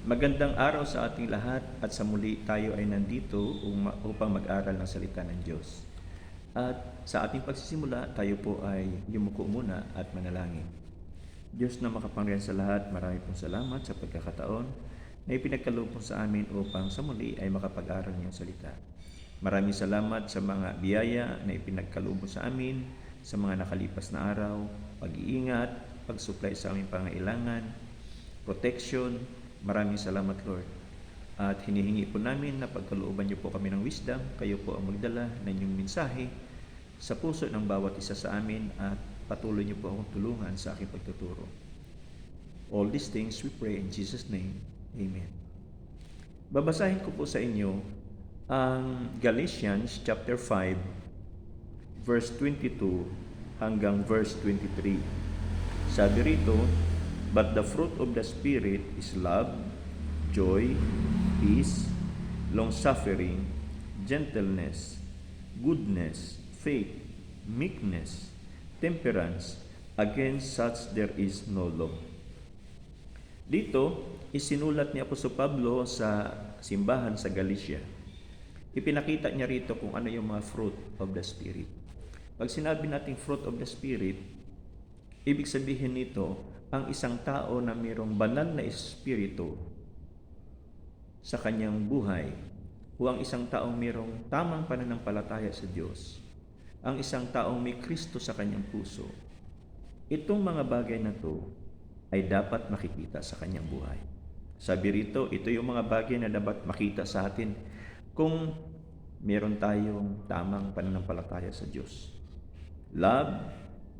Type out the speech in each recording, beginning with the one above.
Magandang araw sa ating lahat at sa muli tayo ay nandito upang mag-aral ng salita ng Diyos. At sa ating pagsisimula, tayo po ay yumuko muna at manalangin. Diyos na makapangyarihan sa lahat, marami pong salamat sa pagkakataon na ipinagkaloob po sa amin upang sa muli ay makapag-aral niyong salita. Maraming salamat sa mga biyaya na ipinagkaloob sa amin sa mga nakalipas na araw, pag-iingat, pag-supply sa aming pangailangan, protection. Maraming salamat, Lord. At hinihingi po namin na pagkalooban niyo po kami ng wisdom, kayo po ang magdala ng inyong mensahe sa puso ng bawat isa sa amin at patuloy niyo po akong tulungan sa aking pagtuturo. All these things we pray in Jesus' name. Amen. Babasahin ko po sa inyo ang Galatians chapter 5 verse 22 hanggang verse 23. Sabi rito, "But the fruit of the Spirit is love, joy, peace, long-suffering, gentleness, goodness, faith, meekness, temperance. Against such there is no law." Dito, isinulat ni Apostol Pablo sa simbahan sa Galatia. Ipinakita niya rito kung ano yung mga fruit of the Spirit. Pag sinabi nating fruit of the Spirit, ibig sabihin nito, ang isang tao na mayroong banal na espiritu sa kanyang buhay o ang isang taong mayroong tamang pananampalataya sa Diyos, ang isang taong may Kristo sa kanyang puso, itong mga bagay na to ay dapat makikita sa kanyang buhay. Sabi rito, ito yung mga bagay na dapat makita sa atin kung mayroon tayong tamang pananampalataya sa Diyos. Love,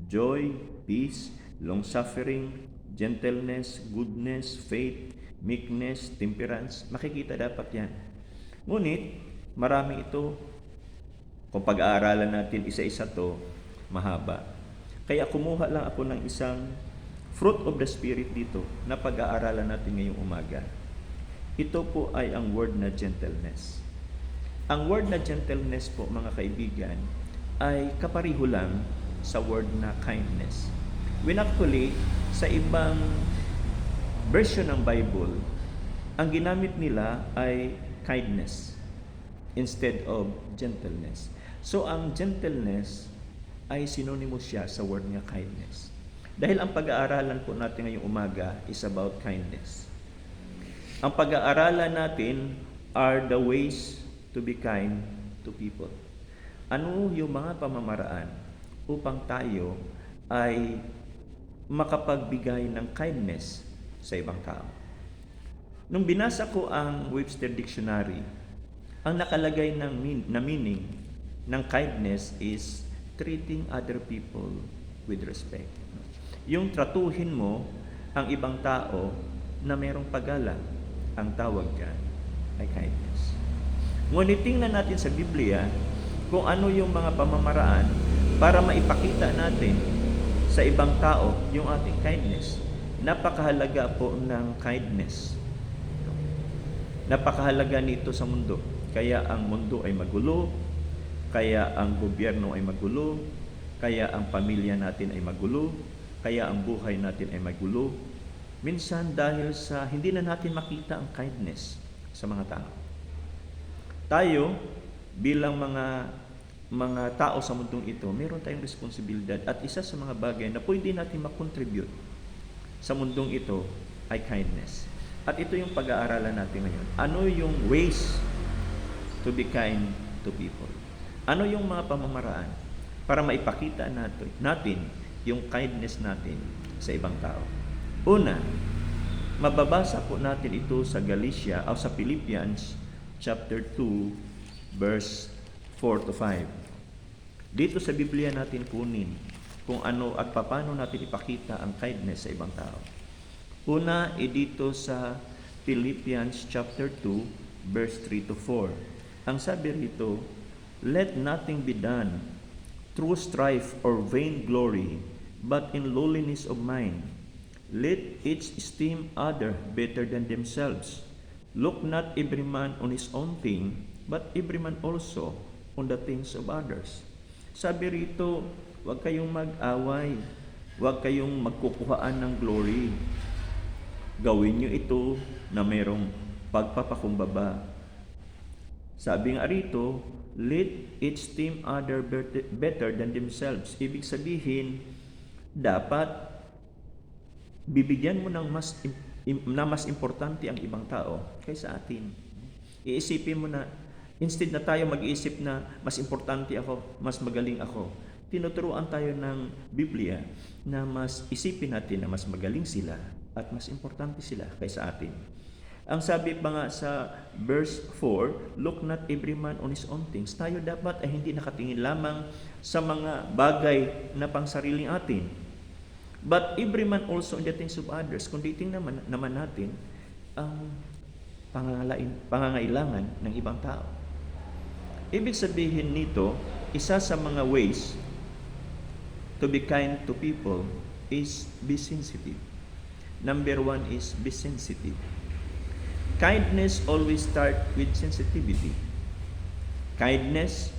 joy, peace, long-suffering, gentleness, goodness, faith, meekness, temperance. Makikita dapat yan. Ngunit, marami ito. Kung pag-aaralan natin isa-isa to, mahaba. Kaya kumuha lang ako ng isang fruit of the Spirit dito na pag-aaralan natin ngayong umaga. Ito po ay ang word na gentleness. Ang word na gentleness po, mga kaibigan, ay kapariho lang sa word na kindness. When actually, sa ibang version ng Bible, ang ginamit nila ay kindness instead of gentleness. So, ang gentleness ay synonymous siya sa word nga kindness. Dahil ang pag-aaralan po natin ngayong umaga is about kindness. Ang pag-aaralan natin are the ways to be kind to people. Ano yung mga pamamaraan upang tayo ay makapagbigay ng kindness sa ibang tao? Nung binasa ko ang Webster Dictionary, ang nakalagay na meaning ng kindness is treating other people with respect. Yung tratuhin mo ang ibang tao na mayroong paggalang, ang tawag dyan ay kindness. Ngunit tingnan natin sa Biblia kung ano yung mga pamamaraan para maipakita natin sa ibang tao yung ating kindness. Napakahalaga po ng kindness. Napakahalaga nito sa mundo. Kaya ang mundo ay magulo, kaya ang gobyerno ay magulo, kaya ang pamilya natin ay magulo, kaya ang buhay natin ay magulo. Minsan dahil sa hindi na natin makita ang kindness sa mga tao. Tayo bilang mga tao sa mundong ito, meron tayong responsibilidad at isa sa mga bagay na pwede natin makontribute sa mundong ito ay kindness. At ito yung pag-aaralan natin ngayon. Ano yung ways to be kind to people? Ano yung mga pamamaraan para maipakita natin yung kindness natin sa ibang tao? Una, mababasa po natin ito sa Galatia o sa Philippians chapter 2 verse 4 to 5. Dito sa Biblia natin kunin kung ano at paano natin ipakita ang kindness sa ibang tao. Una, dito sa Philippians chapter 2 verse 3 to 4. Ang sabi rito, "Let nothing be done through strife or vain glory, but in lowliness of mind. Let each esteem other better than themselves. Look not every man on his own thing, but every man also on the things of others." Sabi rito, huwag kayong mag-away, huwag kayong magkukuhaan ng glory. Gawin nyo ito na mayroong pagpapakumbaba. Sabi nga rito, let each team other better than themselves. Ibig sabihin, dapat bibigyan mo ng mas importante ang ibang tao kaysa atin. Iisipin mo na, instead na tayo mag-iisip na mas importante ako, mas magaling ako, tinuturuan tayo ng Biblia na mas isipin natin na mas magaling sila at mas importante sila kaysa atin. Ang sabi pa nga sa verse 4, look not every man on his own things. Tayo dapat ay hindi nakatingin lamang sa mga bagay na pangsariling atin. But every man also in the things of others. Kung tingnan naman natin ang pangangailangan ng ibang tao. Ibig sabihin nito, isa sa mga ways to be kind to people is be sensitive. Number 1 is be sensitive. Kindness always start with sensitivity. Kindness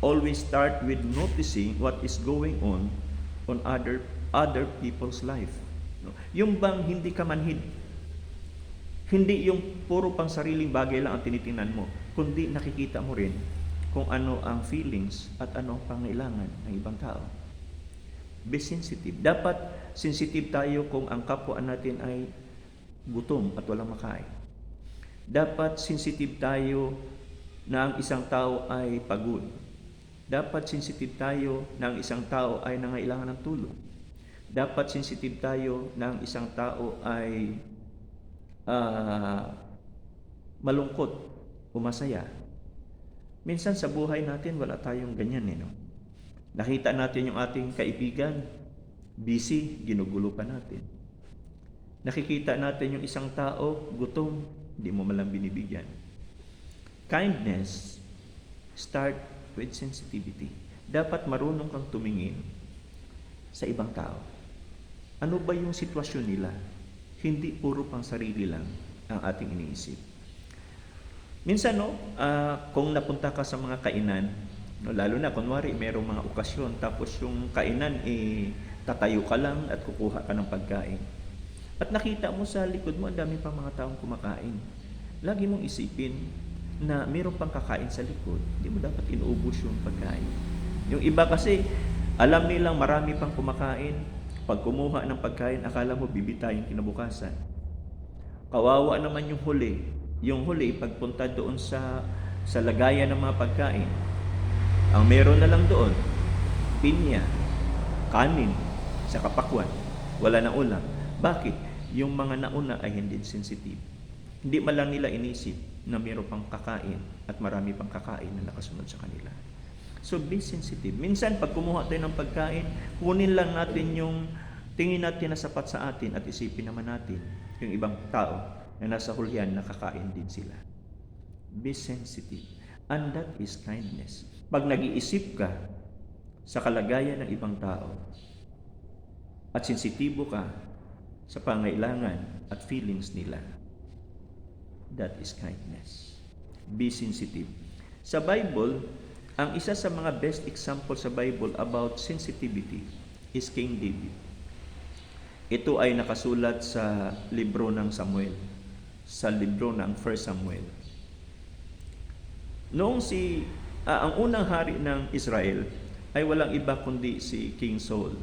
always start with noticing what is going on other people's life. Yung bang hindi ka manhid. Hindi yung puro pang sariling bagay lang ang tinitingnan mo, kundi nakikita mo rin kung ano ang feelings at ano ang pangailangan ng ibang tao. Be sensitive. Dapat sensitive tayo kung ang kapwa natin ay gutom at walang makain. Dapat sensitive tayo na ang isang tao ay pagod. Dapat sensitive tayo na ang isang tao ay nangailangan ng tulong. Dapat sensitive tayo na ang isang tao ay malungkot o masaya. Minsan sa buhay natin wala tayong ganyan no? Nakita natin yung ating kaibigan, busy, ginugulo pa natin. Nakikita natin yung isang tao, gutom, hindi mo malang binibigyan. Kindness start with sensitivity. Dapat marunong kang tumingin sa ibang tao. Ano ba yung sitwasyon nila? Hindi puro pang sarili lang ang ating iniisip. Minsan, kung napunta ka sa mga kainan, lalo na kunwari mayroong mga okasyon, tapos yung kainan, tatayo ka lang at kukuha ka ng pagkain. At nakita mo sa likod mo, ang dami pang mga taong kumakain. Lagi mong isipin na mayroong pang kakain sa likod. Hindi mo dapat inuubos yung pagkain. Yung iba kasi, alam nilang marami pang kumakain. Pag kumuha ng pagkain, akala mo bibitayin kinabukasan. Kawawa naman yung huli. Yung huli, pagpunta doon sa lagayan ng mga pagkain, ang meron na lang doon, pinya, kanin, sa kapakwan, wala na ulam. Bakit? Yung mga nauna ay hindi sensitive. Hindi man lang nila inisip na mayroon pang kakain at marami pang kakain na nakasunod sa kanila. So be sensitive. Minsan pag kumuha tayo ng pagkain, kunin lang natin yung tingin natin na sapat sa atin at isipin naman natin yung ibang tao na nasa hulyan nakakain din sila. Be sensitive. And that is kindness. Pag nag-iisip ka sa kalagayan ng ibang tao at sensitibo ka sa pangailangan at feelings nila, that is kindness. Be sensitive. Sa Bible, ang isa sa mga best example sa Bible about sensitivity is King David. Ito ay nakasulat sa libro ng Samuel, sa libro ng 1 Samuel. Noong ang unang hari ng Israel ay walang iba kundi si King Saul.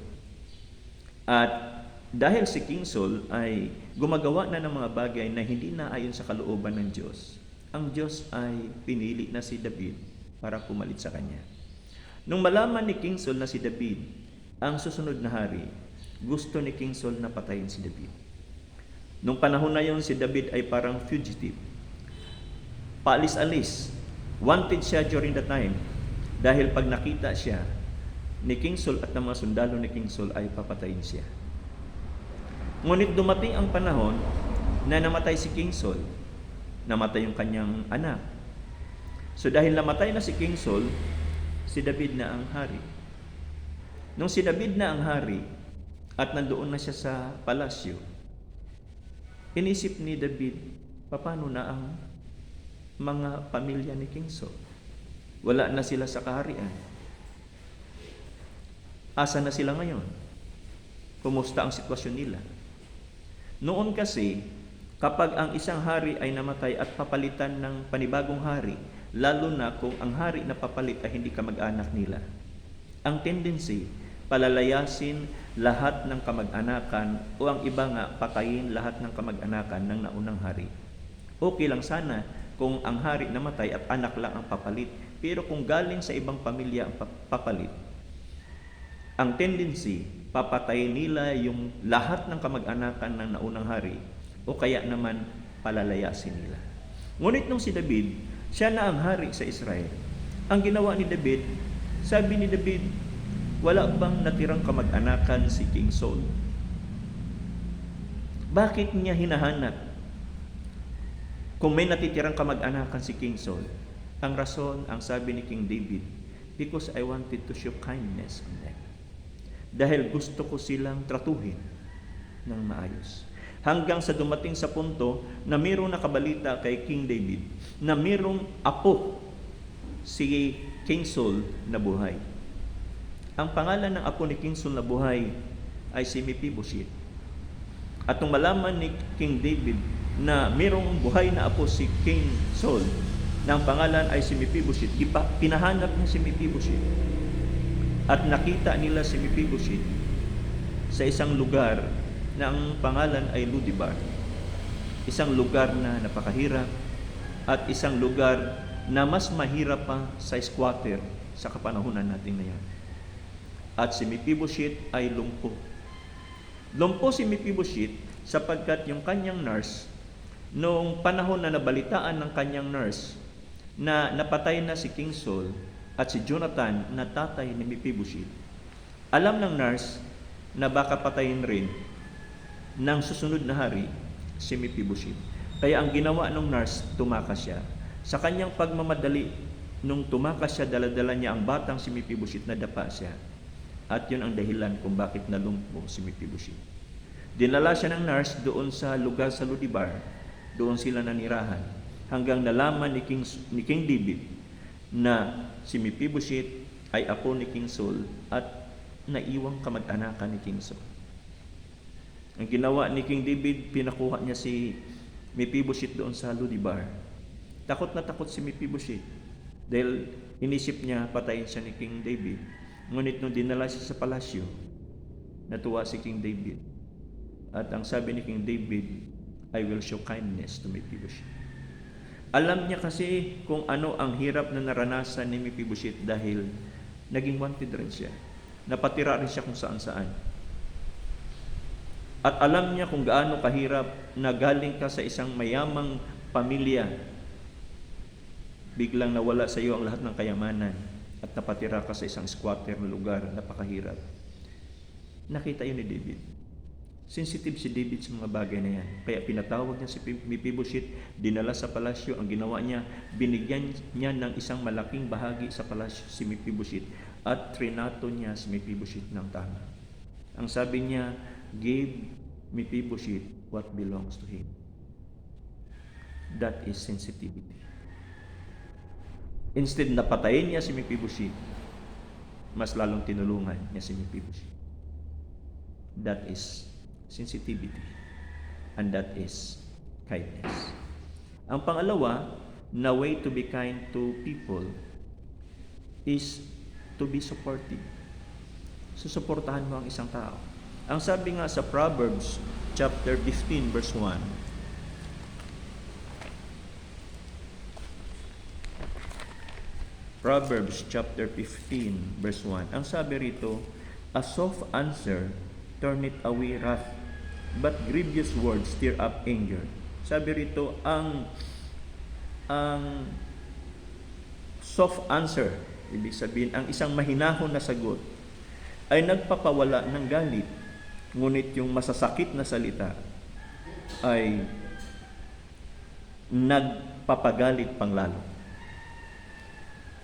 At dahil si King Saul ay gumagawa na ng mga bagay na hindi naayon sa kalooban ng Diyos, ang Diyos ay pinili na si David para pumalit sa kanya. Nung malaman ni King Saul na si David ang susunod na hari, gusto ni King Saul na patayin si David. Nung panahon na yon, si David ay parang fugitive. Paalis-alis. Wanted siya during the time. Dahil pag nakita siya ni King Saul at ng mga sundalo ni King Saul ay papatayin siya. Ngunit dumating ang panahon na namatay si King Saul. Namatay yung kanyang anak. So dahil namatay na si King Saul, si David na ang hari. Nung si David na ang hari at nandoon na siya sa palasyo, inisip ni David, paano na ang mga pamilya ni King Saul? Wala na sila sa kaharian. Asa na sila ngayon? Kumusta ang sitwasyon nila? Noon kasi, Kapag ang isang hari ay namatay at papalitan ng panibagong hari, lalo na kung ang hari na papalit ay hindi kamag-anak nila, ang tendency, palalayasin lahat ng kamag-anakan o ang iba nga patayin lahat ng kamag-anakan ng naunang hari. Okay lang sana kung ang hari namatay at anak lang ang papalit, pero kung galing sa ibang pamilya ang papalit, ang tendency, papatayin nila yung lahat ng kamag-anakan ng naunang hari o kaya naman palalayasin nila. Ngunit nung si David, siya na ang hari sa Israel. Ang ginawa ni David, sabi ni David, wala bang natirang kamag-anakan si King Saul? Bakit niya hinahanap kung may natitirang kamag-anakan si King Saul? Ang rason, ang sabi ni King David, because I wanted to show kindness on them. Dahil gusto ko silang tratuhin ng maayos. Hanggang sa dumating sa punto na mayroong nakabalita kay King David na mayroong apo si King Saul na buhay. Ang pangalan ng apo ni King Saul na buhay ay si Mephibosheth. At nung malaman ni King David na mayroong buhay na apo si King Saul na ang pangalan ay si Mephibosheth, pinahanap niya si Mephibosheth. At nakita nila si Mephibosheth sa isang lugar na ang pangalan ay Ludibar. Isang lugar na napakahirap at isang lugar na mas mahirap pa sa squatter sa kapanahunan natin na yan. At si Mephibosheth ay lumpo. Lumpo si Mephibosheth sapagkat yung kanyang nurse, noong panahon na nabalitaan ng kanyang nurse na napatay na si King Saul at si Jonathan na tatay ni Mephibosheth, alam ng nurse na baka patayin rin ng susunod na hari si Mephibosheth. Kaya ang ginawa ng nurse, tumakas siya. Sa kanyang pagmamadali, nung tumakas siya, dala-dala niya ang batang si Mephibosheth, na dapa siya. At yun ang dahilan kung bakit nalumpo si Mephibosheth. Dinala siya ng nurse doon sa lugar sa Ludibar. Doon sila nanirahan. Hanggang nalaman ni King David na si Mephibosheth ay apo ni King Saul at naiwang kamag-anakan ni King Saul. Ang ginawa ni King David, pinakuha niya si Mephibosheth doon sa Ludibar. Takot na takot si Mephibosheth dahil inisip niya patayin siya ni King David. Ngunit nung dinala siya sa palasyo, natuwa si King David. At ang sabi ni King David, I will show kindness to Mephibosheth. Alam niya kasi kung ano ang hirap na naranasan ni Mephibosheth dahil naging wanted rin siya. Napatira rin siya kung saan-saan. At alam niya kung gaano kahirap na galing ka sa isang mayamang pamilya, biglang nawala sa iyo ang lahat ng kayamanan at napatira ka sa isang squatter na lugar, napakahirap. Nakita yun ni David. Sensitive si David sa mga bagay na yan. Kaya pinatawag niya si Mephibosheth, dinala sa palasyo. Ang ginawa niya, binigyan niya ng isang malaking bahagi sa palasyo si Mephibosheth at trinato niya si Mephibosheth ng tama. Ang sabi niya, give Mephibosheth what belongs to him. That is sensitivity. Instead na patayin niya si Mephibosheth, mas lalong tinulungan niya si Mephibosheth. That is sensitivity. And that is kindness. Ang pangalawa na way to be kind to people is to be supportive. Susuportahan mo ang isang tao. Ang sabi nga sa Proverbs chapter 15 verse 1, Proverbs chapter 15 verse 1, ang sabi rito, a soft answer turneth away wrath, but grievous words stir up anger. Sabi rito, ang soft answer, ibig sabihin, ang isang mahinahon na sagot ay nagpapawala ng galit. Ngunit yung masasakit na salita ay nagpapagalit panglalo.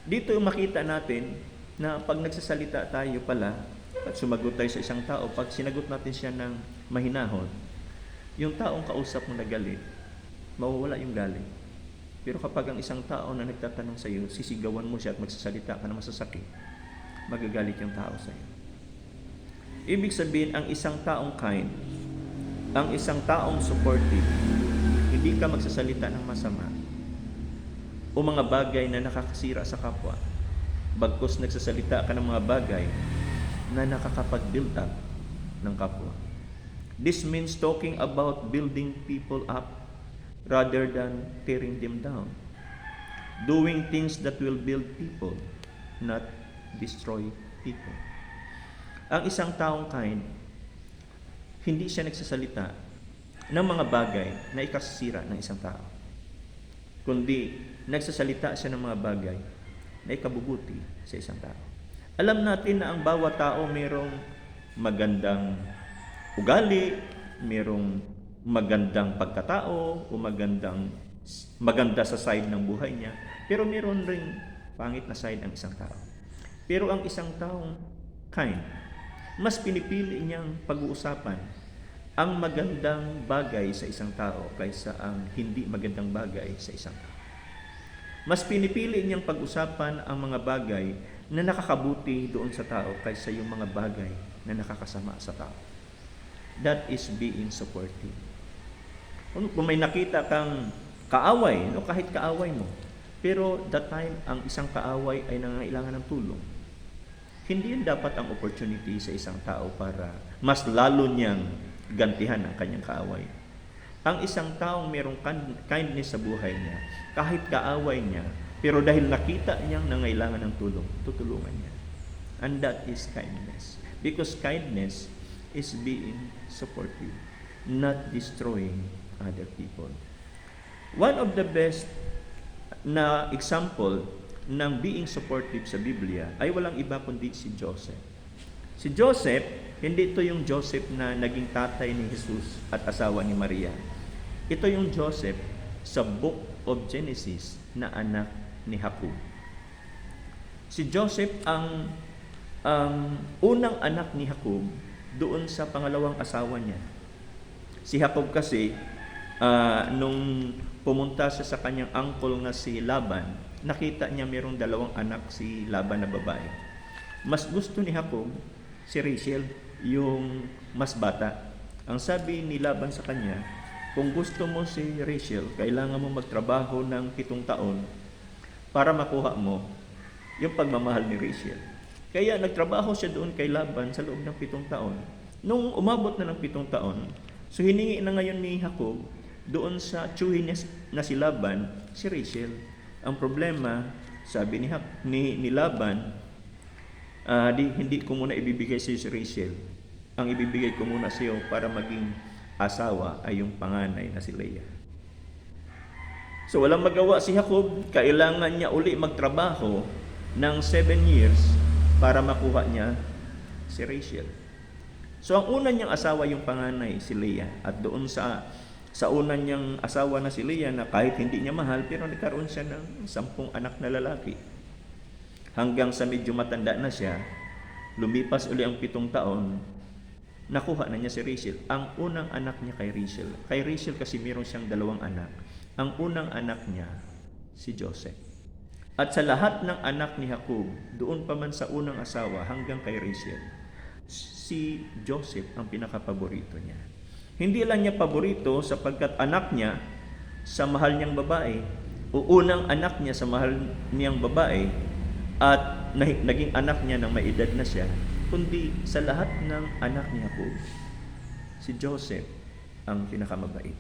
Dito makita natin na pag nagsasalita tayo pala at sumagot tayo sa isang tao, pag sinagot natin siya ng mahinahon, yung taong kausap mo na galit, mawawala yung galit. Pero kapag ang isang tao na nagtatanong sa iyo, sisigawan mo siya at magsasalita ka na masasakit, magagalit yung tao sa iyo. Ibig sabihin, ang isang taong kind, ang isang taong supportive, hindi ka magsasalita ng masama o mga bagay na nakakasira sa kapwa, bagkus nagsasalita ka ng mga bagay na nakakapag-build up ng kapwa. This means talking about building people up rather than tearing them down. Doing things that will build people, not destroy people. Ang isang taong kind, hindi siya nagsasalita ng mga bagay na ikasisira ng isang tao, kundi nagsasalita siya ng mga bagay na ikabubuti sa isang tao. Alam natin na ang bawat tao mayroong magandang ugali, mayroong magandang pagkatao o maganda sa side ng buhay niya, pero mayroon ring pangit na side ang isang tao. Pero ang isang taong kind, mas pinipili niyang pag-uusapan ang magandang bagay sa isang tao kaysa ang hindi magandang bagay sa isang tao. Mas pinipili niyang pag-usapan ang mga bagay na nakakabuti doon sa tao kaysa yung mga bagay na nakakasama sa tao. That is being supportive. Kung may nakita kang kaaway, kahit kaaway mo, pero that time ang isang kaaway ay nangangailangan ng tulong, hindi yun dapat ang opportunity sa isang tao para mas lalo niyang gantihan ang kanyang kaaway. Ang isang taong mayroong kindness sa buhay niya, kahit kaaway niya, pero dahil nakita niyang nangailangan ng tulong, tutulungan niya. And that is kindness. Because kindness is being supportive, not destroying other people. One of the best na example ng being supportive sa Biblia ay walang iba kundi si Joseph. Si Joseph, hindi ito yung Joseph na naging tatay ni Jesus at asawa ni Maria. Ito yung Joseph sa Book of Genesis na anak ni Jacob. Si Joseph ang unang anak ni Jacob doon sa pangalawang asawa niya. Si Jacob kasi, nung pumunta siya sa kanyang uncle na si Laban, nakita niya mayroong dalawang anak si Laban na babae. Mas gusto ni Jacob si Rachel, yung mas bata. Ang sabi ni Laban sa kanya, kung gusto mo si Rachel, kailangan mo magtrabaho ng 7 taon para makuha mo yung pagmamahal ni Rachel. Kaya nagtrabaho siya doon kay Laban sa loob ng 7 taon. Nung umabot na ng 7 taon, so hiningi na ngayon ni Jacob doon sa tiyuhin na si Laban, si Rachel. Ang problema, sabi ni Laban, hindi ko muna ibibigay sa si Rachel. Ang ibibigay ko muna sa iyo para maging asawa ay yung panganay na si Leah. So walang magawa si Jacob, kailangan niya uli magtrabaho ng 7 years para makuha niya si Rachel. So ang una niyang asawa yung panganay, si Leah. At doon sa una niyang asawa na si Leah na kahit hindi niya mahal, pero nagkaroon siya ng 10 anak na lalaki. Hanggang sa medyo matanda na siya, lumipas uli ang 7 taon, nakuha na niya si Rachel. Ang unang anak niya kay Rachel. Kay Rachel kasi meron siyang 2 anak. Ang unang anak niya, si Joseph. At sa lahat ng anak ni Jacob, doon pa man sa unang asawa hanggang kay Rachel, si Joseph ang pinakapaborito niya. Hindi lang niya paborito sapagkat anak niya sa mahal niyang babae, o unang anak niya sa mahal niyang babae, at naging anak niya nang may edad na siya, kundi sa lahat ng anak ni Jacob, si Joseph ang pinakamabait.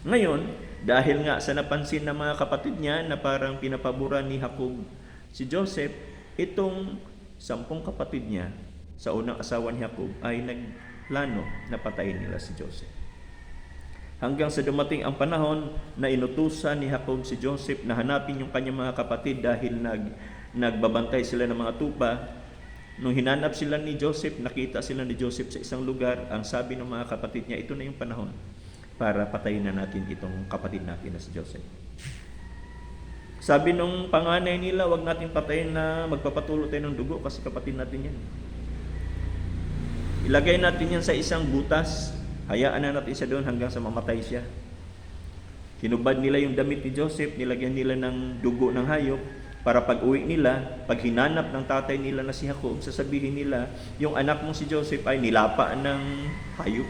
Ngayon, dahil nga sa napansin ng mga kapatid niya na parang pinapaboran ni Jacob si Joseph, itong 10 kapatid niya sa unang asawa ni Jacob ay nagplano na patayin nila si Joseph. Hanggang sa dumating ang panahon na inutusan ni Jacob si Joseph na hanapin yung kanyang mga kapatid dahil nagbabantay sila ng mga tupa. Nung hinanap sila ni Joseph, nakita sila ni Joseph sa isang lugar, ang sabi ng mga kapatid niya, ito na yung panahon para patayin na natin itong kapatid natin na si Joseph. Sabi nung panganay nila, wag natin patayin na magpapatulo tayo ng dugo kasi kapatid natin yan. Ilagay natin yan sa isang butas, hayaan na natin siya doon hanggang sa mamatay siya. Hinubad nila yung damit ni Joseph, nilagyan nila ng dugo ng hayop, para pag uwi nila, pag hinanap ng tatay nila na si Jacob, sasabihin nila, yung anak mong si Joseph ay nilapa ng hayop.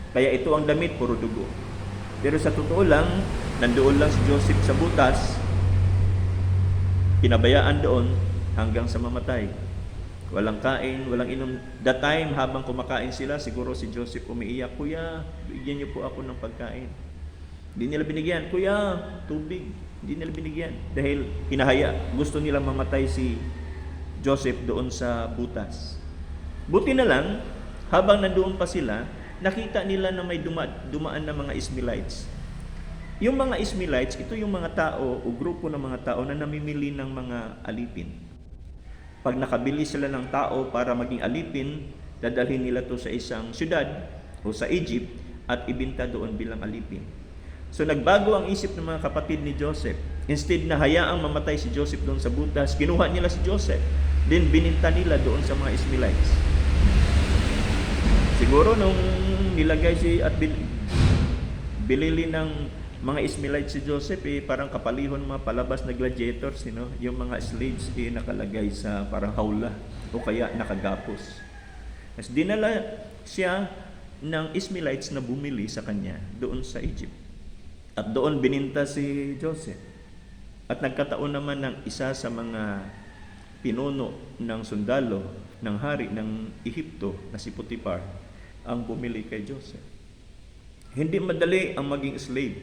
Kaya ito ang damit, puro dugo. Pero sa totoo lang, nandoon lang si Joseph sa butas, pinabayaan doon hanggang sa mamatay. Walang kain, walang inom. That time, habang kumakain sila, siguro si Joseph umiiyak, "Kuya, bigyan niyo po ako ng pagkain." Hindi nila binigyan. "Kuya, tubig." Hindi nila binigyan. Dahil hinahaya, gusto nilang mamatay si Joseph doon sa butas. Buti na lang, habang nandoon pa sila, nakita nila na may dumaan na mga Ishmaelites. Yung mga Ishmaelites, ito yung mga tao o grupo ng mga tao na namimili ng mga alipin. Pag nakabili sila ng tao para maging alipin, dadalhin nila to sa isang syudad o sa Egypt at ibinta doon bilang alipin. So nagbago ang isip ng mga kapatid ni Joseph. Instead na hayaang mamatay si Joseph doon sa butas, kinuha nila si Joseph. Then bininta nila doon sa mga Ishmaelites. Siguro nung nilagay at bilili ng mga Ishmaelites si Joseph, parang kapalihon mga palabas na gladiators, yung mga slaves nakalagay sa parang hawla o kaya nakagapos. Mas dinala siya ng Ishmaelites na bumili sa kanya doon sa Egypt. At doon bininta si Joseph. At nagkataon naman ng isa sa mga pinuno ng sundalo ng hari ng Ehipto na si Potiphar ang bumili kay Joseph. Hindi madali ang maging slave.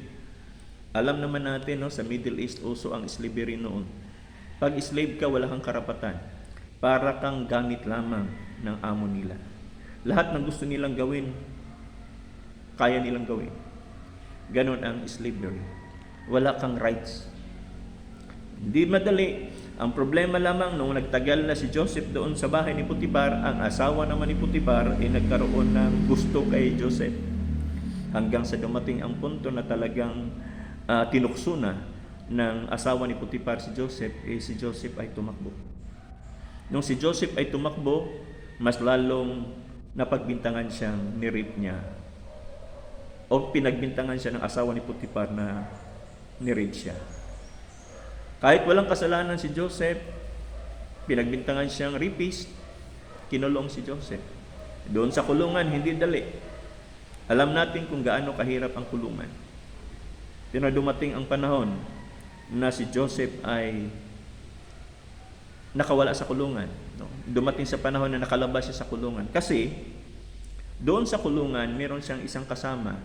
Alam naman natin, sa Middle East uso ang slavery noon. Pag slave ka, wala kang karapatan. Para kang gamit lamang ng amo nila. Lahat ng gusto nilang gawin, kaya nilang gawin. Ganon ang slavery. Wala kang rights. Hindi madali. Ang problema lamang nung nagtagal na si Joseph doon sa bahay ni Potiphar, ang asawa naman ni Potiphar ay nagkaroon ng gusto kay Joseph. Hanggang sa dumating ang punto na talagang tinukso na ng asawa ni Potiphar si Joseph, si Joseph ay tumakbo. Nung si Joseph ay tumakbo, mas lalong napagbintangan siyang ni-rape niya o pinagbintangan siya ng asawa ni Potiphar na ni-rape siya. Kahit walang kasalanan si Joseph, pinagbintangan siyang rapist, kinulong si Joseph. Doon sa kulungan, hindi dali. Alam natin kung gaano kahirap ang kulungan. Pero dumating ang panahon na si Joseph ay nakawala sa kulungan. Dumating sa panahon na nakalabas siya sa kulungan. Kasi doon sa kulungan, meron siyang isang kasama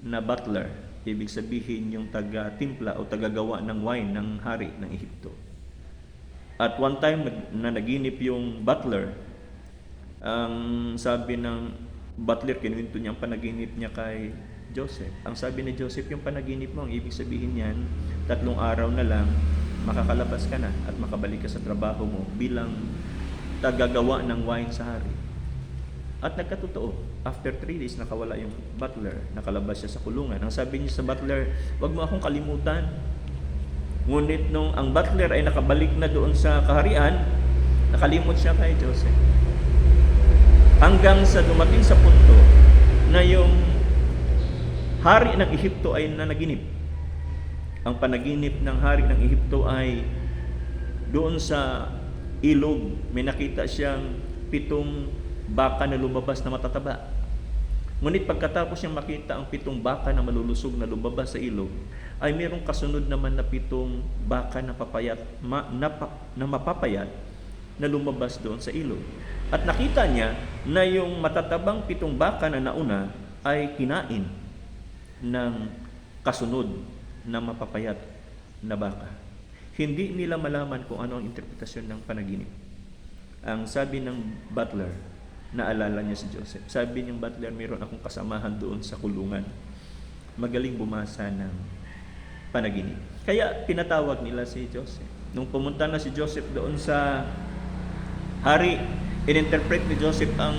na butler. Ibig sabihin yung taga-timpla o taga-gawa ng wine ng hari ng Ehipto. At one time na naginip yung butler, ang sabi ng butler, kinuwento niya ang panaginip niya kay Joseph. Ang sabi ni Joseph, yung panaginip mo, ang ibig sabihin niyan, 3 araw na lang, makakalabas ka na at makabalik ka sa trabaho mo bilang taga-gawa ng wine sa hari. At nagkatotoo. After 3 days, nakawala yung butler. Nakalabas siya sa kulungan. Ang sabi niya sa butler, "Wag mo akong kalimutan." Ngunit nung ang butler ay nakabalik na doon sa kaharian, nakalimot siya kay Joseph. Hanggang sa dumating sa punto na yung hari ng Ehipto ay nanaginip. Ang panaginip ng hari ng Ehipto ay doon sa ilog. May nakita siyang 7 baka na lumabas na matataba. Ngunit pagkatapos niyang makita ang 7 baka na malulusog na lumabas sa ilog, ay mayroong kasunod naman na 7 baka na mapapayat na lumabas doon sa ilog. At nakita niya na yung matatabang 7 baka na nauna ay kinain ng kasunod na mapapayat na baka. Hindi nila malaman kung ano ang interpretasyon ng panaginip. Ang sabi ng butler, naalala niya si Joseph. Sabi niyang butler, meron akong kasamahan doon sa kulungan. Magaling bumasa ng panaginip. Kaya pinatawag nila si Joseph. Nung pumunta na si Joseph doon sa hari, ininterpret ni Joseph ang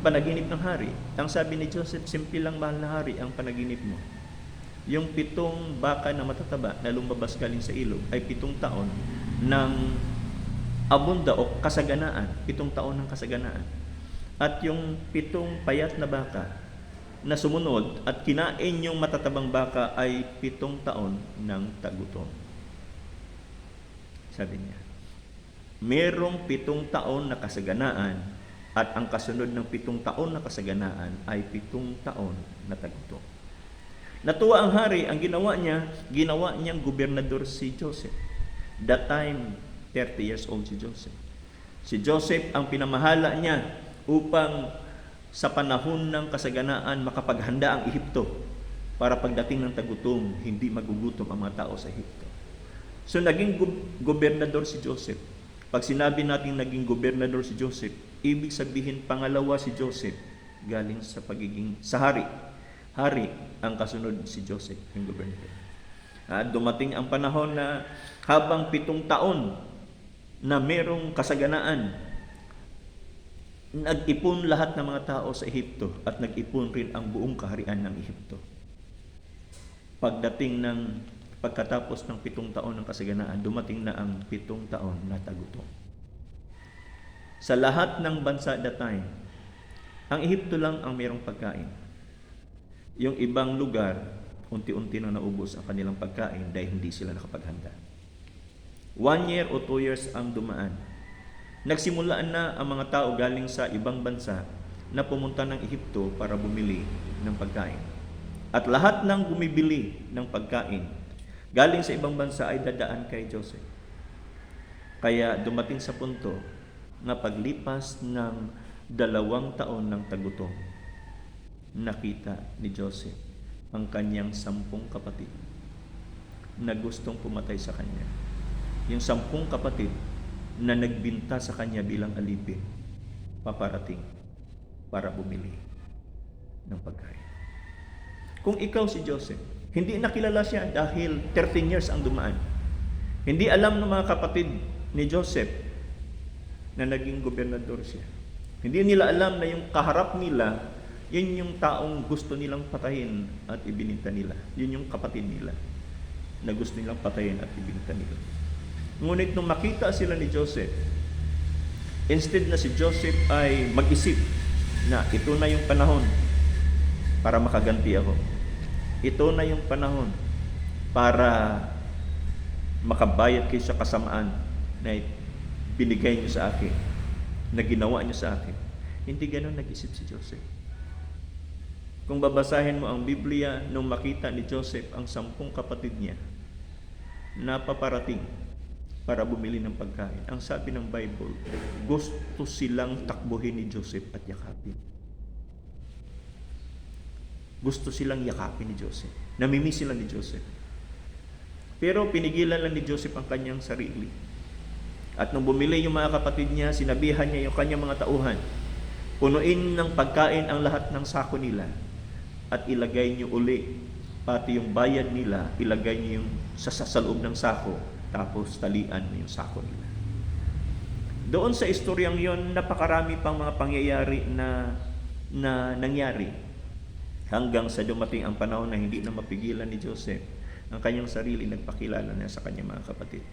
panaginip ng hari. Ang sabi ni Joseph, simple lang, mahal na hari, ang panaginip mo. Yung 7 baka na matataba na lumabas galing sa ilog ay 7 taon ng abunda o kasaganaan, 7 taon ng kasaganaan. At yung 7 payat na baka na sumunod at kinain yung matatabang baka ay 7 taon ng tagutom. Sabi niya, merong 7 taon na kasaganaan At ang kasunod ng 7 taon na kasaganaan ay 7 taon na tagutom. Natuwa ang hari, ang ginawa niyang gobernador si Joseph. That time, 30 years old si Joseph. Si Joseph ang pinamahala niya upang sa panahon ng kasaganaan makapaghanda ang Ehipto para pagdating ng tagutom, hindi magugutom ang mga tao sa Ehipto. So naging gobernador si Joseph. Pag sinabi natin naging gobernador si Joseph, ibig sabihin pangalawa si Joseph galing sa pagiging sa hari. Hari ang kasunod si Joseph, yung gobernador. Dumating ang panahon na habang 7 taon na merong kasaganaan, nag-ipon lahat ng mga tao sa Ehipto at nag-ipon rin ang buong kaharian ng Ehipto. Pagkatapos ng 7 taon ng kasaganaan, dumating na ang 7 taon na tagutom. Sa lahat ng bansa that time, ang Ehipto lang ang mayroong pagkain. Yung ibang lugar, unti-unti na naubos ang kanilang pagkain dahil hindi sila nakapaghanda. 1 year o 2 years ang dumaan. Nagsimulaan na ang mga tao galing sa ibang bansa na pumunta ng Ehipto para bumili ng pagkain. At lahat ng bumibili ng pagkain galing sa ibang bansa ay dadaan kay Joseph. Kaya dumating sa punto na paglipas ng 2 taon ng tagutom, nakita ni Joseph ang kanyang 10 kapatid na gustong pumatay sa kanya. Yung 10 kapatid na nagbinta sa kanya bilang alipin, paparating para bumili ng pagkain. Kung ikaw si Joseph, hindi nakilala siya dahil 13 years ang dumaan. Hindi alam ng mga kapatid ni Joseph na naging gobernador siya. Hindi nila alam na yung kaharap nila, yun yung taong gusto nilang patayin at ibininta nila. Yun yung kapatid nila na gusto nilang patayin at ibininta nila. Ngunit nung makita sila ni Joseph, instead na si Joseph ay mag-isip na ito na yung panahon para makaganti ako. Ito na yung panahon para makabayad kayo sa kasamaan na binigay niyo sa akin, na ginawa niyo sa akin. Hindi ganoon nag-isip si Joseph. Kung babasahin mo ang Biblia, nung makita ni Joseph ang 10 kapatid niya na paparating para bumili ng pagkain, ang sabi ng Bible, gusto silang takbuhin ni Joseph at yakapin. Gusto silang yakapin ni Joseph. Namimiss sila ni Joseph. Pero pinigilan lang ni Joseph ang kanyang sarili. At nung bumili yung mga kapatid niya, sinabihan niya yung kanyang mga tauhan, punuin ng pagkain ang lahat ng sako nila at ilagay niyo uli, pati yung bayad nila, ilagay niyo yung sa loob ng sako, tapos talian mo yung sako nila. Doon sa istoryang yon, napakarami pang mga pangyayari na nangyari. Hanggang sa dumating ang panahon na hindi na mapigilan ni Joseph ang kanyang sarili, nagpakilala niya sa kanyang mga kapatid.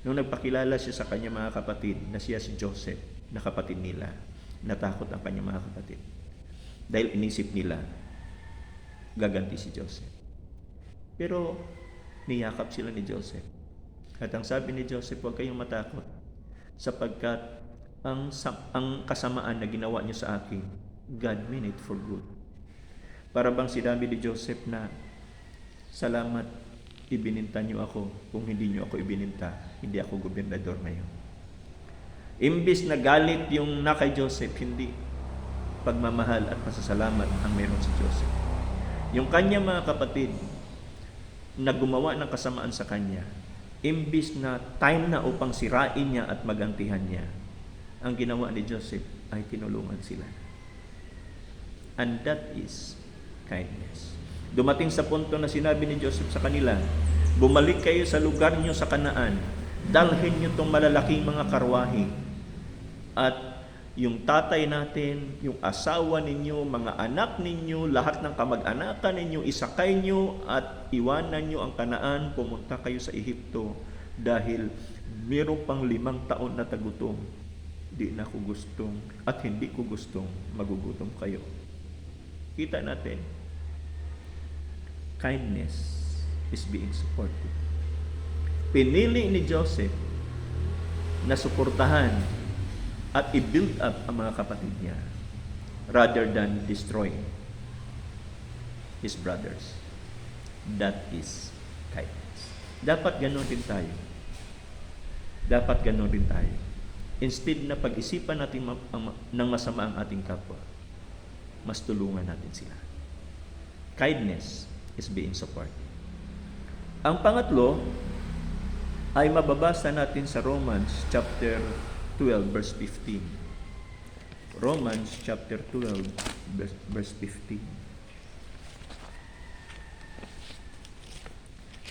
Nung nagpakilala siya sa kanyang mga kapatid na siya si Joseph, na kapatid nila, natakot ang kanyang mga kapatid. Dahil inisip nila, gaganti si Joseph. Pero niyakap sila ni Joseph. At ang sabi ni Joseph, huwag kayong matakot, sapagkat ang kasamaan na ginawa niyo sa akin, God meant it for good. Para bang sinabi ni Joseph na, salamat, ibininta niyo ako. Kung hindi niyo ako ibininta, hindi ako gobernador ngayon. Imbis na galit yung kay Joseph, hindi pagmamahal at pasasalamat ang meron si Joseph. Yung kanyang mga kapatid na gumawa ng kasamaan sa kanya, imbis na time na upang sirain niya at magantihan niya, ang ginawa ni Joseph ay tinulungan sila. And that is kindness. Dumating sa punto na sinabi ni Joseph sa kanila, bumalik kayo sa lugar niyo sa Kanaan, dalhin niyo itong malalaking mga karwahe, at yung tatay natin, yung asawa ninyo, mga anak ninyo, lahat ng kamag-anakan ninyo, isakay niyo at iwanan niyo ang Kanaan, pumunta kayo sa Ehipto dahil mayroon pang 5 taon na tagutom. Di na ko gustong at hindi ko gustong magugutom kayo. Kita natin, kindness is being supported. Pinili ni Joseph na suportahan at i-build up ang mga kapatid niya rather than destroying his brothers. That is kindness. Dapat ganon din tayo. Dapat ganon din tayo. Instead na pag-isipan natin ng masama ang ating kapwa, mas tulungan natin sila. Kindness is being supportive. Ang pangatlo ay mababasa natin sa Romans chapter 12 verse 15. Romans chapter 12 verse 15.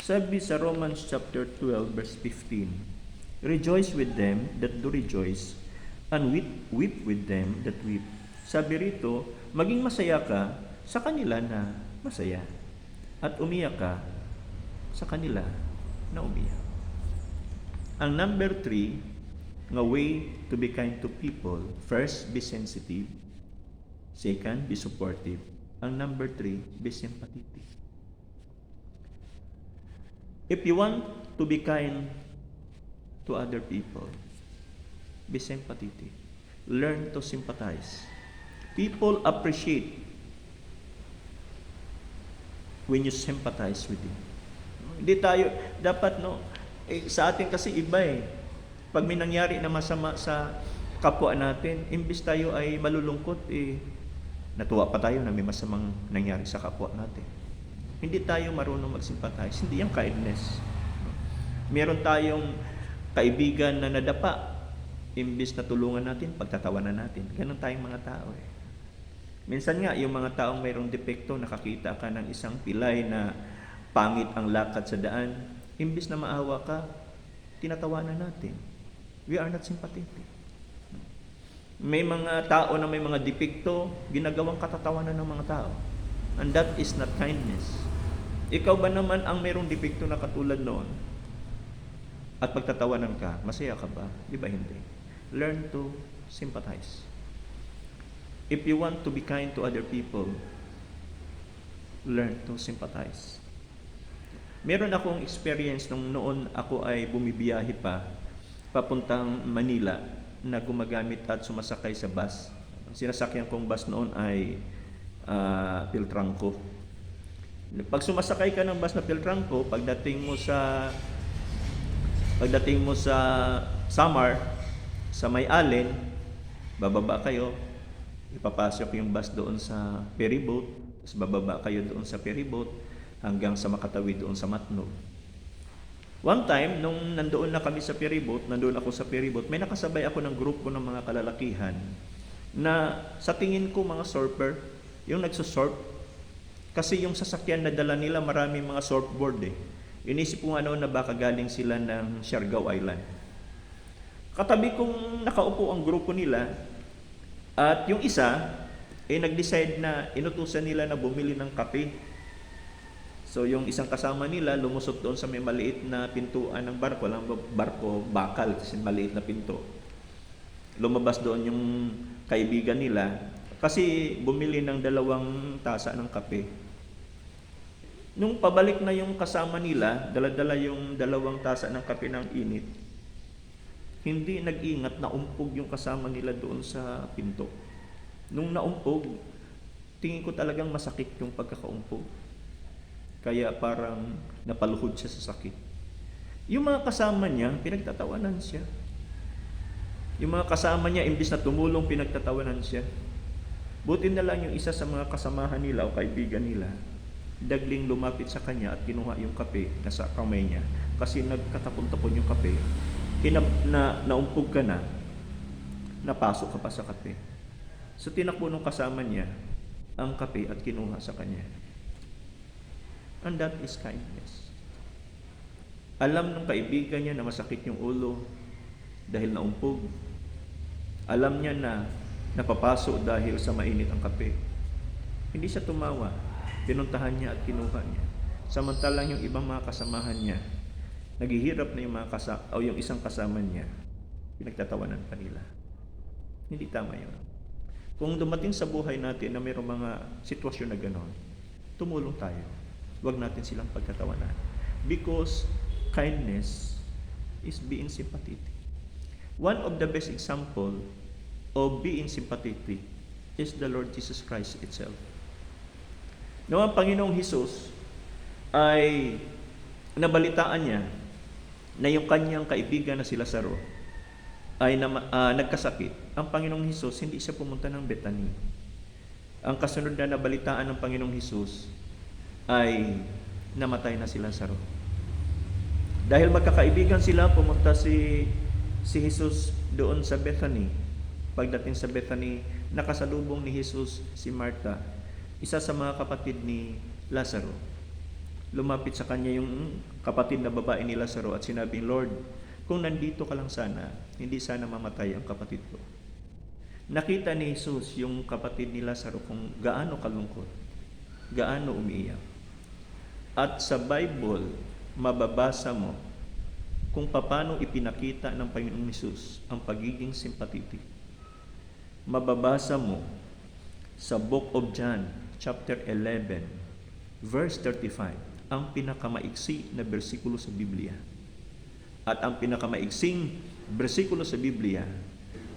Sabi sa Romans chapter 12 verse 15, rejoice with them that do rejoice, and weep with them that weep. Sabi rito, maging masaya ka sa kanila na masaya, at umiyak ka sa kanila na umiyak. Ang number 3, nga way to be kind to people, first, be sensitive. Second, be supportive. Ang number 3, be sympathetic. If you want to be kind to other people, be sympathetic. Learn to sympathize. People appreciate when you sympathize with them. Hindi tayo, dapat sa atin kasi iba Pag may nangyari na masama sa kapwa natin, imbis tayo ay malulungkot, natuwa pa tayo na may masamang nangyari sa kapwa natin. Hindi tayo marunong mag-sympathize. Hindi yung kindness. Meron tayong kaibigan na nadapa, imbis na tulungan natin, pagtatawanan natin. Ganon tayong mga tao Minsan nga, yung mga taong mayroong depekto, nakakita ka ng isang pilay na pangit ang lakad sa daan, imbis na maawa ka, tinatawanan natin. We are not sympathetic. May mga tao na may mga depekto, ginagawang katatawanan ng mga tao. And that is not kindness. Ikaw ba naman ang mayroong depekto na katulad noon? At pagtatawanan ka, masaya ka ba? Di ba hindi? Learn to sympathize. If you want to be kind to other people, learn to sympathize. Meron akong experience nung noon ako ay bumibiyahe pa papuntang Manila na gumagamit at sumasakay sa bus. Ang sinasakyan kong bus noon ay Piltrangco. Pag sumasakay ka ng bus na Piltrangco, pagdating mo sa Samar, sa May Allen, bababa kayo, ipapasok yung bus doon sa ferryboat, tapos bababa kayo doon sa ferryboat hanggang sa makatawid doon sa Matnog. One time, nung nandoon na kami sa ferryboat, nandoon ako sa ferryboat, may nakasabay ako ng grupo ng mga kalalakihan na sa tingin ko mga surfer, yung nagsusurf. Kasi yung sasakyan na dala nila, maraming mga surfboard Inisip ko nga noon na baka galing sila ng Siargao Island. Katabi kong nakaupo ang grupo nila, at yung isa, nag-decide na inutusan nila na bumili ng kape. So yung isang kasama nila, lumusot doon sa may maliit na pintuan ng barko. Alam mo, barko, bakal, kasi maliit na pinto. Lumabas doon yung kaibigan nila, kasi bumili ng 2 tasa ng kape. Nung pabalik na yung kasama nila, dala-dala yung 2 tasa ng kape ng init, hindi nag-ingat, naumpog yung kasama nila doon sa pinto. Nung naumpog, tingin ko talagang masakit yung pagkakaumpog. Kaya parang napaluhod siya sa sakit. Yung mga kasama niya, pinagtatawanan siya. Yung mga kasama niya, imbis na tumulong, pinagtatawanan siya. Buti na lang yung isa sa mga kasamahan nila o kaibigan nila, dagling lumapit sa kanya at kinuha yung kape na sa kamay niya. Kasi nagkatapon-tapon yung kape, naumpog ka na, napasok ka pa sa kape. So tinakbo ng kasama niya ang kape at kinuha sa kanya. And that is kindness. Alam ng kaibigan niya na masakit yung ulo dahil naumpog. Alam niya na napapaso dahil sa mainit ang kape. Hindi siya tumawa. Pinuntahan niya at kinuha niya. Samantalang yung ibang mga kasamahan niya, naghihirap na yung yung isang kasama niya, pinagtatawanan pa nila. Hindi tama yun. Kung dumating sa buhay natin na mayroong mga sitwasyon na gano'n, tumulong tayo. Huwag natin silang pagtatawanan. Because kindness is being sympathetic. One of the best example of being sympathetic is the Lord Jesus Christ itself. Noong ang Panginoong Hesus ay nabalitaan niya na yung kanyang kaibigan na si Lazaro ay nagkasakit, ang Panginoong Hesus hindi siya pumunta ng Bethany. Ang kasunod na nabalitaan ng Panginoong Hesus ay namatay na si Lazaro. Dahil magkakaibigan sila, pumunta si Jesus doon sa Bethany. Pagdating sa Bethany, nakasalubong ni Jesus si Martha, isa sa mga kapatid ni Lazaro. Lumapit sa kanya yung kapatid na babae ni Lazaro at sinabing, Lord, kung nandito ka lang sana, hindi sana mamatay ang kapatid ko. Nakita ni Jesus yung kapatid ni Lazaro kung gaano kalungkot, gaano umiiyak. At sa Bible, mababasa mo kung paano ipinakita ng Panginoong Jesus ang pagiging sympathetic. Mababasa mo sa Book of John, chapter 11, verse 35, ang pinakamaiksing na bersikulo sa Biblia. At ang pinakamaiksing bersikulo sa Biblia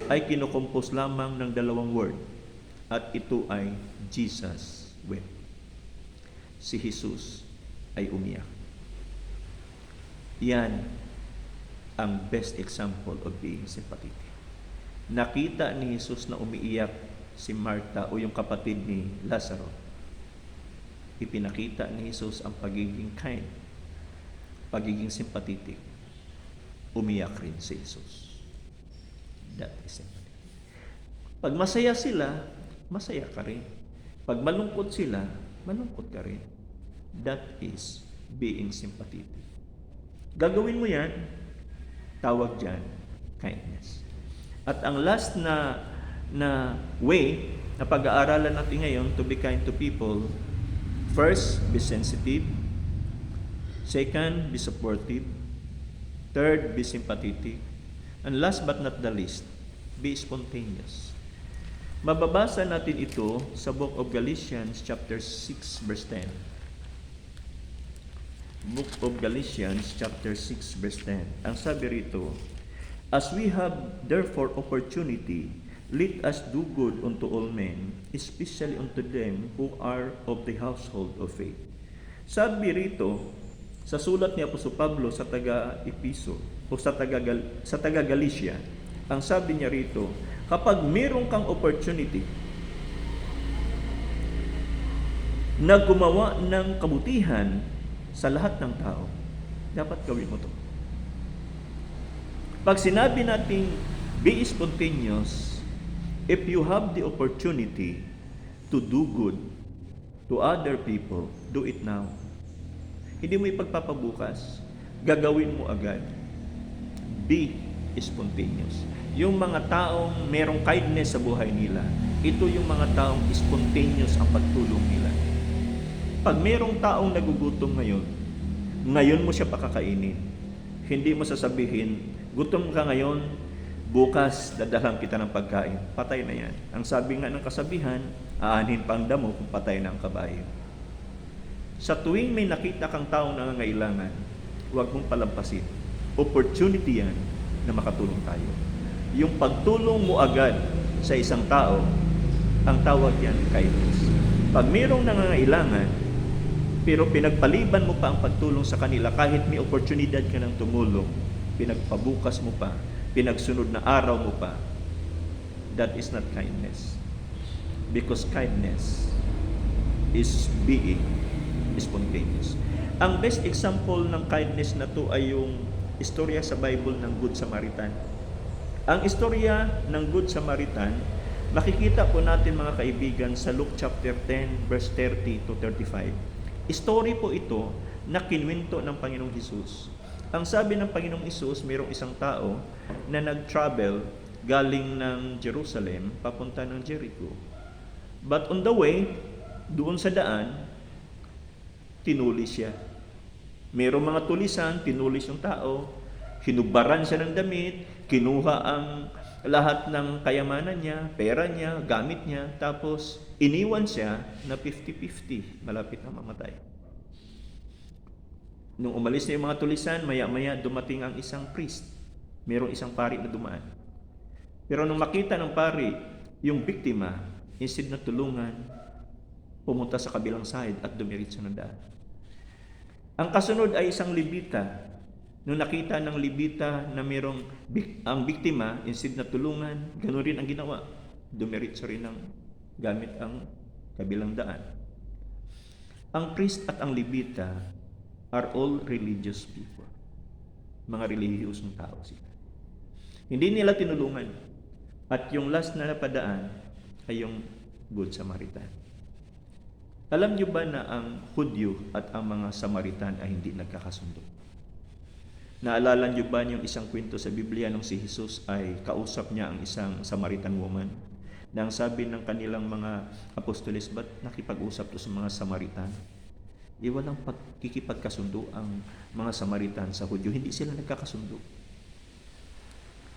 ay kinukompose lamang ng dalawang word, at ito ay Jesus wept. Si Jesus ay umiyak. Yan ang best example of being sympathetic. Nakita ni Jesus na umiiyak si Martha o yung kapatid ni Lazaro. Ipinakita ni Jesus ang pagiging kind, pagiging sympathetic. Umiyak rin si Jesus. That is sympathy. Pag masaya sila, masaya ka rin. Pag malungkot sila, malungkot ka rin. That is being sympathetic. Gagawin mo yan, tawag dyan, kindness. At ang last na way na pag-aaralan natin ngayon to be kind to people, first, be sensitive. Second, be supportive. Third, be sympathetic. And last but not the least, be spontaneous. Mababasa natin ito sa Book of Galatians chapter 6 verse 10. Book of Galatians chapter 6 verse 10. Ang sabi rito, as we have therefore opportunity, let us do good unto all men, especially unto them who are of the household of faith. Sabi rito, sa sulat ni Apostol Pablo sa taga-Episo o sa taga-Galicia, ang sabi niya rito, kapag meron kang opportunity na gumawa ng kabutihan sa lahat ng tao, dapat gawin mo to. Pag sinabi nating be spontaneous, if you have the opportunity to do good to other people, do it now. Hindi mo ipagpapabukas, gagawin mo agad. Be spontaneous. Yung mga taong merong kindness sa buhay nila, ito yung mga taong spontaneous ang pagtulong nila. Pag merong taong nagugutom ngayon mo siya pakakainin. Hindi mo sasabihin, gutom ka ngayon, bukas dadalang kita ng pagkain. Patay na yan. Ang sabi nga ng kasabihan, aanhin pa ang damo kung patay na ang kabayo. Sa tuwing may nakita kang taong nangangailangan, huwag mong palampasin. Opportunity yan na makatulong tayo. Yung pagtulong mo agad sa isang tao, ang tawag yan kindness. Pag mayroong nangangailangan, pero pinagpaliban mo pa ang pagtulong sa kanila kahit may oportunidad ka ng tumulong, pinagpabukas mo pa, pinagsunod na araw mo pa, that is not kindness. Because kindness is being spontaneous. Ang best example ng kindness na to ay yung istorya sa Bible ng Good Samaritan. Ang istorya ng Good Samaritan, makikita po natin mga kaibigan sa Luke chapter 10 verse 30 to 35. Story po ito na kinwento ng Panginoong Hesus. Ang sabi ng Panginoong Hesus, mayroong isang tao na nag-travel galing ng Jerusalem papunta ng Jericho. But on the way, doon sa daan, tinulis siya. Mayroong mga tulisan, tinulis yung tao, hinubaran siya ng damit, kinuha ang lahat ng kayamanan niya, pera niya, gamit niya, tapos iniwan siya na 50-50, malapit na mamatay. Nung umalis na yung mga tulisan, maya-maya dumating ang isang priest. Mayroong isang pari na dumaan. Pero nung makita ng pari yung biktima, instead na tulungan, pumunta sa kabilang side at dumiretso ng daan. Ang kasunod ay isang Levita. Nung nakita ng Levita na ang biktima, instead na tulungan, ganoon rin ang ginawa. Dumiretso rin ng gamit ang kabilang daan. Ang priest at ang Levita are all religious people. Mga relihiyosong tao sila. Hindi nila tinulungan. At yung last na napadaan ay yung Good Samaritan. Alam niyo ba na ang Hudyo at ang mga Samaritan ay hindi nagkakasundo? Naalala niyo ba yung isang kwento sa Biblia nung si Jesus ay kausap niya ang isang Samaritan woman? Na ang sabi ng kanilang mga apostoles, ba't nakipag-usap to sa mga Samaritan? Walang pagkikipagkasundo ang mga Samaritan sa Hudyo. Hindi sila nagkakasundo.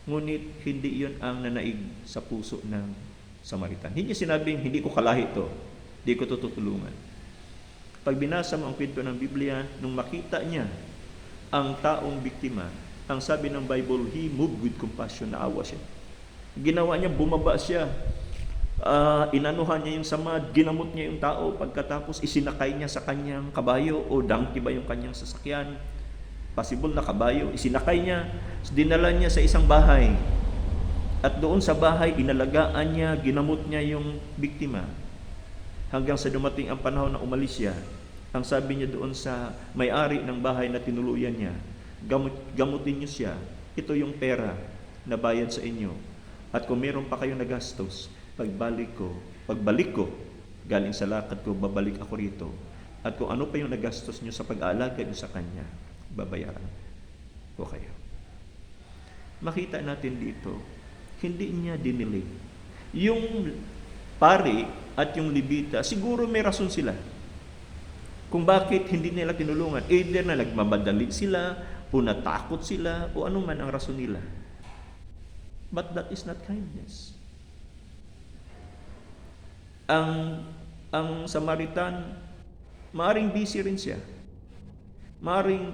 Ngunit hindi yun ang nanaig sa puso ng Samaritan. Hindi sinabing, hindi ko kalahi ito, hindi ko tutulungan. Pag binasa mo ang kwento ng Biblia, nung makita niya ang taong biktima, ang sabi ng Bible, he moved with compassion, naawa siya. Ginawa niya, bumaba siya, inanuhan niya yung samad, ginamot niya yung tao, pagkatapos isinakay niya sa kanyang kabayo o donkey ba yung kanyang sasakyan, possible na kabayo, isinakay niya, dinala niya sa isang bahay, at doon sa bahay, inalagaan niya, ginamot niya yung biktima, hanggang sa dumating ang panahon na umalis siya. Ang sabi niya doon sa may-ari ng bahay na tinuluyan niya, gamutin niyo siya, ito yung pera na bayad sa inyo, at kung meron pa kayong nagastos, pagbalik ko, galing sa lakad ko, babalik ako rito, at kung ano pa yung nagastos niyo sa pag-aalaga niyo sa kanya, babayaran ko kayo. Makita natin dito, hindi niya dinili. Yung pari at yung Levita, siguro may rason sila kung bakit hindi nila tinulungan. Either na nagmamadali sila, o natakot sila, o ano man ang rason nila. But that is not kindness. Ang Samaritan, maaring busy rin siya. Maaring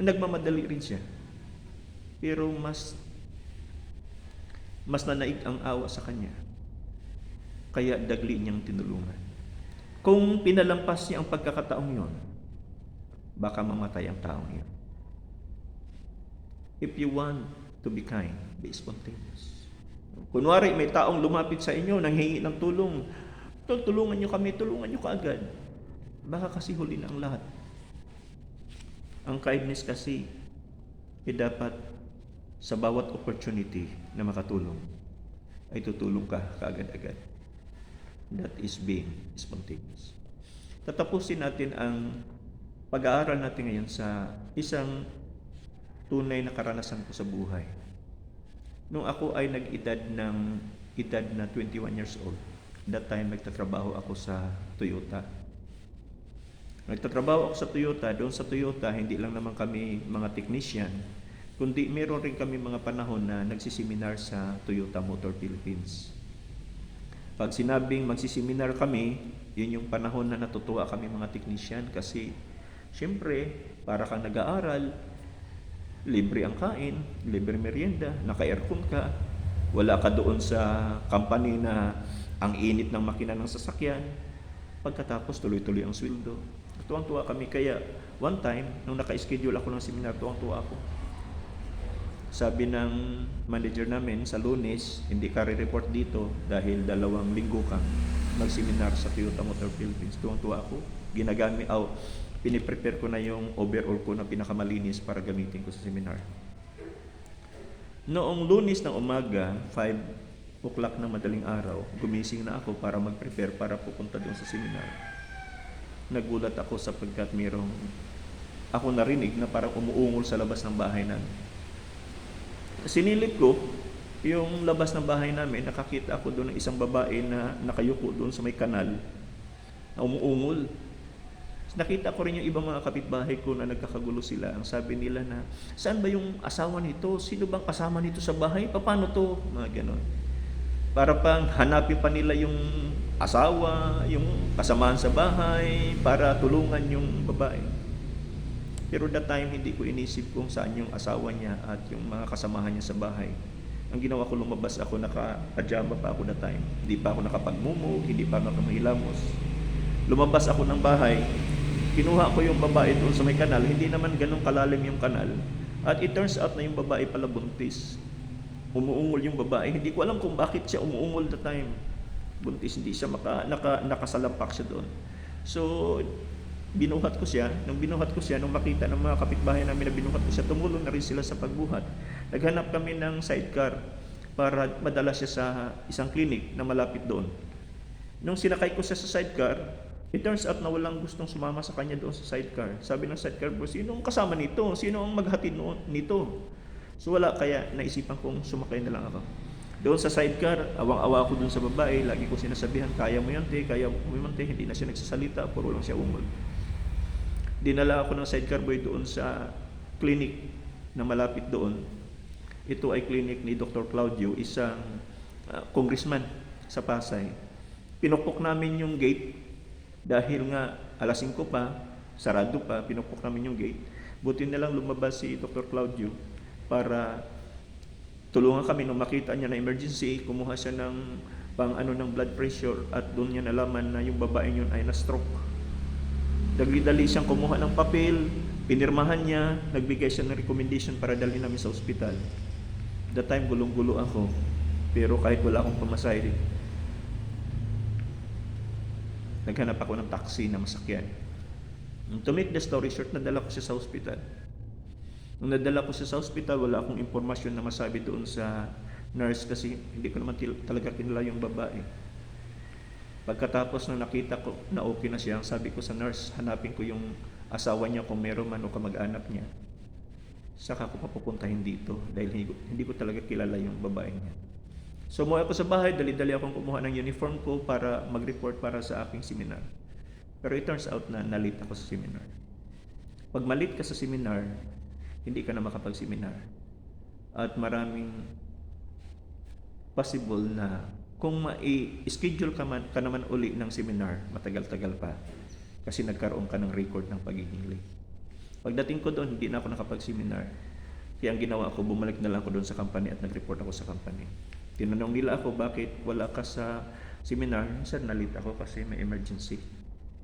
nagmamadali rin siya. Pero mas nanaig ang awa sa kanya. Kaya dagli niyang tinulungan. Kung pinalampas niya ang pagkakataong yon, baka mamatay ang taong yon. If you want to be kind, be spontaneous. Kunwari, may taong lumapit sa inyo, nanghingi ng tulong, tulungan niyo kami, tulungan niyo kaagad. Baka kasi huli na ang lahat. Ang kindness kasi, dapat sa bawat opportunity na makatulong, ay tutulong ka kaagad-agad. That is being spontaneous. Tatapusin natin ang pag-aaral natin ngayon sa isang tunay na karanasan ko sa buhay. Nung ako ay nag-edad na 21 years old, that time nagtatrabaho ako sa Toyota. Nagtatrabaho ako sa Toyota. Doon sa Toyota, hindi lang naman kami mga technician, kundi meron rin kami mga panahon na nagsiseminar sa Toyota Motor Philippines. Pag sinabing magsiseminar kami, yun yung panahon na natutuwa kami mga technician kasi siyempre, para kang nag-aaral, libre ang kain, libre merienda, naka-aircon ka, wala ka doon sa company na ang init ng makina ng sasakyan, pagkatapos tuloy-tuloy ang sweldo. Tuwang-tuwa kami, kaya one time, nung naka-schedule ako ng seminar, tuwang-tuwa ako. Sabi ng manager namin, sa Lunes, hindi ka re-report dito dahil 2 linggo kang mag-seminar sa Toyota Motor Philippines. Tuwang-tuwa ako. Piniprepare ko na yung overall ko na pinakamalinis para gamitin ko sa seminar. Noong Lunes ng umaga, 5 o'clock ng madaling araw, gumising na ako para mag-prepare para pupunta doon sa seminar. Nagulat ako sapagkat ako narinig na parang umuungol sa labas ng bahay namin. Sinilip ko yung labas ng bahay namin, nakakita ako doon ng isang babae na nakayuko doon sa may kanal na umuungol. Nakita ko rin yung ibang mga kapitbahay ko na nagkakagulo sila. Ang sabi nila na, saan ba yung asawa nito? Sino bang kasama nito sa bahay? Paano to? Mga ganon. Para pang hanapin pa nila yung asawa, yung kasamahan sa bahay, para tulungan yung babae. Pero that time, hindi ko inisip kung saan yung asawa niya at yung mga kasamahan niya sa bahay. Ang ginawa ko, lumabas ako, naka-pajama pa ako na time. Hindi pa ako nakapagmumug, hindi pa ako nakahilamos. Lumabas ako ng bahay, kinuha ko yung babae doon sa may kanal, hindi naman ganun kalalim yung kanal. At it turns out na yung babae pala buntis. Umuungol yung babae. Hindi ko alam kung bakit siya umuungol the time. Buntis, hindi siya nakasalampak siya doon. So, binuhat ko siya. Nung binuhat ko siya, nung makita ng mga kapitbahay namin na binuhat ko siya, tumulong na rin sila sa pagbuhat. Naghanap kami ng sidecar para madala siya sa isang clinic na malapit doon. Nung sinakay ko siya sa sidecar, it turns out na walang gustong sumama sa kanya doon sa sidecar. Sabi ng sidecar bro, sino ang kasama nito? Sino ang maghatid nito? So wala, kaya naisipan kong sumakay na lang ako. Doon sa sidecar, awang-awa ako doon sa babae. Lagi ko sinasabihan, kaya mo yan te, kaya mo yan te. Hindi na siya nagsasalita, puro lang siya ungol. Dinala ako ng sidecar boy doon sa clinic na malapit doon. Ito ay clinic ni Dr. Claudio, isang congressman sa Pasay. Pinukpok namin yung gate dahil nga alas 5 pa, sarado pa, pinukpok namin yung gate. Buti na lang lumabas si Dr. Claudio para tulungan kami. Nung makita niya na emergency, kumuha siya ng ng blood pressure at doon niya nalaman na yung babae yun ay na-stroke. Dali-dali siyang kumuha ng papel, pinirmahan niya, nagbigay siya ng recommendation para dalhin namin sa ospital. That time, gulong-gulo ako, pero kahit wala akong pamasahe, naghanap ako ng taxi na masakyan. To make the story short, nadala ko siya sa ospital. Nung nadala ko siya sa ospital, wala akong impormasyon na masabi doon sa nurse kasi hindi ko naman talaga kilala yung babae. Pagkatapos nung nakita ko na okay na siya, sabi ko sa nurse, hanapin ko yung asawa niya kung meron man o kamag-anak niya. Saka ko papupuntahin dito dahil hindi ko talaga kilala yung babae niya. So umuwi ako sa bahay, dali-dali akong kumuha ng uniform ko para mag-report para sa aking seminar. Pero it turns out na na-late ako sa seminar. Pag malate ka sa seminar, hindi ka na makapag-seminar. At maraming possible na kung ma-schedule ka naman uli ng seminar, matagal-tagal pa. Kasi nagkaroon ka ng record ng pagiging late. Pagdating ko doon, hindi na ako nakapag-seminar. Kaya ang ginawa ko, bumalik na lang ako doon sa company at nag-report ako sa company. Tinanong nila ako, bakit wala ka sa seminar? Sir, na-late ako kasi may emergency.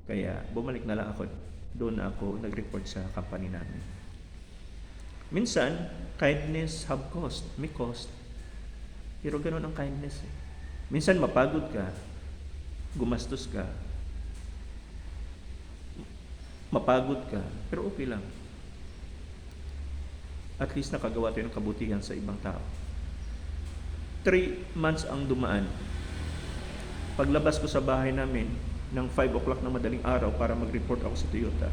Kaya bumalik na lang ako. Doon na ako nag-report sa company namin. Minsan, kindness have cost. May cost. Pero ganoon ang kindness. Minsan mapagod ka, gumastos ka, mapagod ka, pero okay lang. At least nakagawa tayo ng kabutihan sa ibang tao. 3 months ang dumaan. Paglabas ko sa bahay namin, ng 5 o'clock na madaling araw para mag-report ako sa Toyota,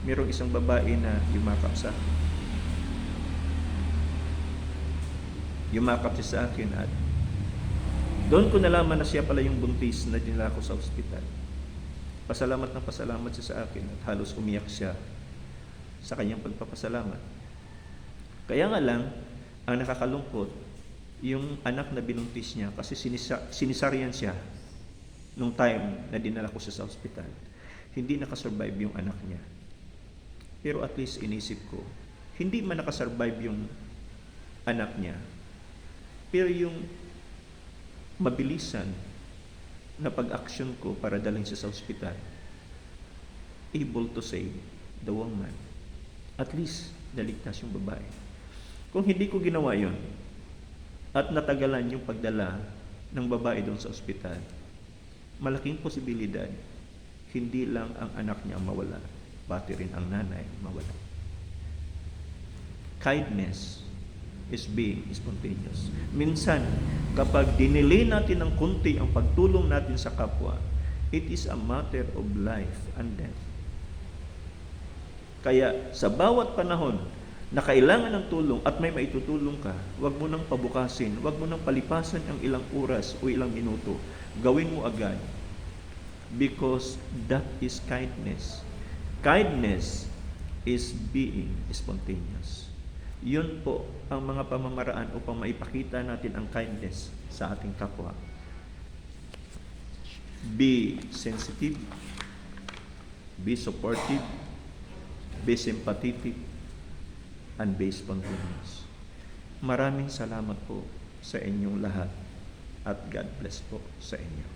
mayroong isang babae na yumakap sa akin. Yumakap siya sa akin at doon ko nalaman na siya pala yung buntis na dinala ko sa ospital. Pasalamat ng pasalamat siya sa akin at halos umiyak siya sa kanyang pagpapasalamat. Kaya nga lang, ang nakakalungkot, yung anak na binuntis niya kasi sinisaryan siya nung time na dinala ko siya sa ospital. Hindi nakasurvive yung anak niya. Pero at least inisip ko, hindi man nakasurvive yung anak niya, pero yung mabilisan na pag-action ko para dalhin siya sa ospital, able to save the woman. At least, naligtas yung babae. Kung hindi ko ginawa yon at natagalan yung pagdala ng babae doon sa ospital, malaking posibilidad, hindi lang ang anak niya mawala, pati rin ang nanay mawala. Kindness is being spontaneous. Minsan, kapag dinelay natin ng kunti ang pagtulong natin sa kapwa, it is a matter of life and death. Kaya sa bawat panahon na kailangan ng tulong at may maitutulong ka, huwag mo nang pabukasin, huwag mo nang palipasan ang ilang oras o ilang minuto. Gawin mo agad. Because that is kindness. Kindness is being spontaneous. Yun po ang mga pamamaraan upang maipakita natin ang kindness sa ating kapwa. Be sensitive, be supportive, be sympathetic, and be spontaneous. Maraming salamat po sa inyong lahat at God bless po sa inyo.